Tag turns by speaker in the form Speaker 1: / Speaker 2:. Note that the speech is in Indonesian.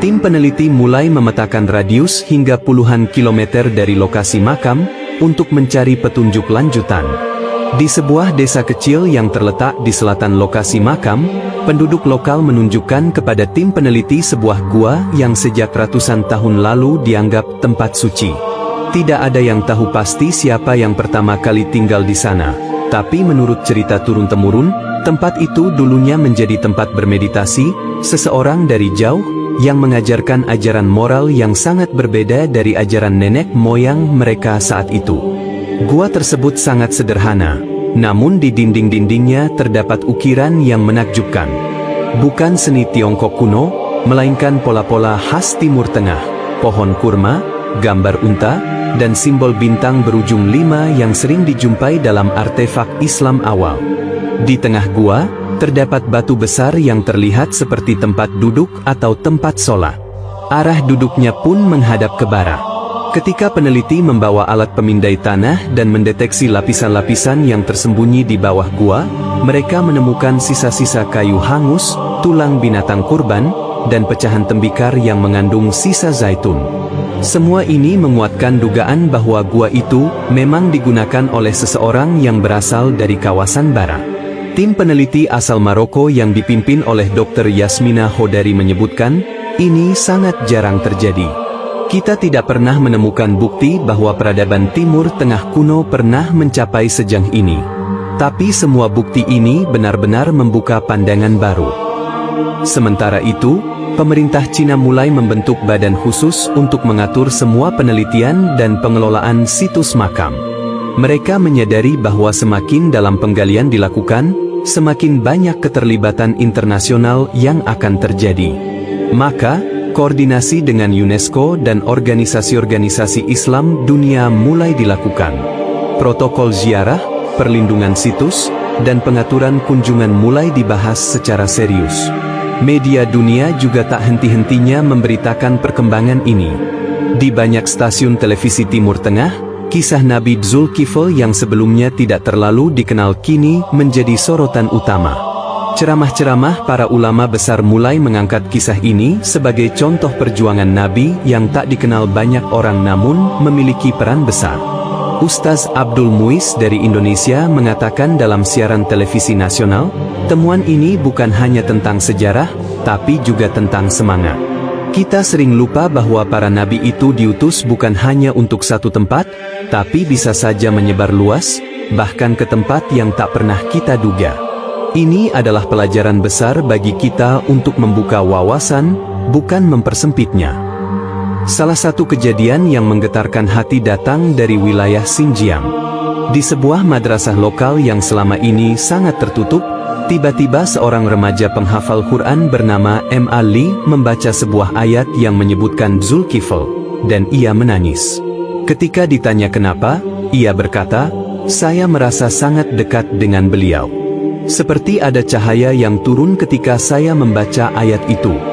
Speaker 1: Tim peneliti mulai memetakan radius hingga puluhan kilometer dari lokasi makam untuk mencari petunjuk lanjutan. Di sebuah desa kecil yang terletak di selatan lokasi makam, penduduk lokal menunjukkan kepada tim peneliti sebuah gua yang sejak ratusan tahun lalu dianggap tempat suci. Tidak ada yang tahu pasti siapa yang pertama kali tinggal di sana, tapi menurut cerita turun-temurun, tempat itu dulunya menjadi tempat bermeditasi, seseorang dari jauh, yang mengajarkan ajaran moral yang sangat berbeda dari ajaran nenek moyang mereka saat itu. Gua tersebut sangat sederhana, namun di dinding-dindingnya terdapat ukiran yang menakjubkan. Bukan seni Tiongkok kuno, melainkan pola-pola khas Timur Tengah, pohon kurma, gambar unta, dan simbol bintang berujung 5 yang sering dijumpai dalam artefak Islam awal. Di tengah gua, terdapat batu besar yang terlihat seperti tempat duduk atau tempat sholat. Arah duduknya pun menghadap ke barat. Ketika peneliti membawa alat pemindai tanah dan mendeteksi lapisan-lapisan yang tersembunyi di bawah gua, mereka menemukan sisa-sisa kayu hangus, tulang binatang kurban, dan pecahan tembikar yang mengandung sisa zaitun. Semua ini menguatkan dugaan bahwa gua itu memang digunakan oleh seseorang yang berasal dari kawasan barat. Tim peneliti asal Maroko yang dipimpin oleh Dr. Yasmina Hodari menyebutkan, ini sangat jarang terjadi. Kita tidak pernah menemukan bukti bahwa peradaban Timur Tengah kuno pernah mencapai sejauh ini. Tapi semua bukti ini benar-benar membuka pandangan baru. Sementara itu, pemerintah Cina mulai membentuk badan khusus untuk mengatur semua penelitian dan pengelolaan situs makam. Mereka menyadari bahwa semakin dalam penggalian dilakukan, semakin banyak keterlibatan internasional yang akan terjadi. Maka, koordinasi dengan UNESCO dan organisasi-organisasi Islam dunia mulai dilakukan. Protokol ziarah, perlindungan situs, dan pengaturan kunjungan mulai dibahas secara serius. Media dunia juga tak henti-hentinya memberitakan perkembangan ini. Di banyak stasiun televisi Timur Tengah, kisah Nabi Zulkifl yang sebelumnya tidak terlalu dikenal kini menjadi sorotan utama. Ceramah-ceramah para ulama besar mulai mengangkat kisah ini sebagai contoh perjuangan Nabi yang tak dikenal banyak orang namun memiliki peran besar. Ustaz Abdul Muiz dari Indonesia mengatakan dalam siaran televisi nasional, temuan ini bukan hanya tentang sejarah, tapi juga tentang semangat. Kita sering lupa bahwa para nabi itu diutus bukan hanya untuk satu tempat, tapi bisa saja menyebar luas, bahkan ke tempat yang tak pernah kita duga. Ini adalah pelajaran besar bagi kita untuk membuka wawasan, bukan mempersempitnya. Salah satu kejadian yang menggetarkan hati datang dari wilayah Xinjiang. Di sebuah madrasah lokal yang selama ini sangat tertutup, tiba-tiba seorang remaja penghafal Quran bernama M. Ali membaca sebuah ayat yang menyebutkan Zulkifl, dan ia menangis. Ketika ditanya kenapa, ia berkata, "Saya merasa sangat dekat dengan beliau. Seperti ada cahaya yang turun ketika saya membaca ayat itu."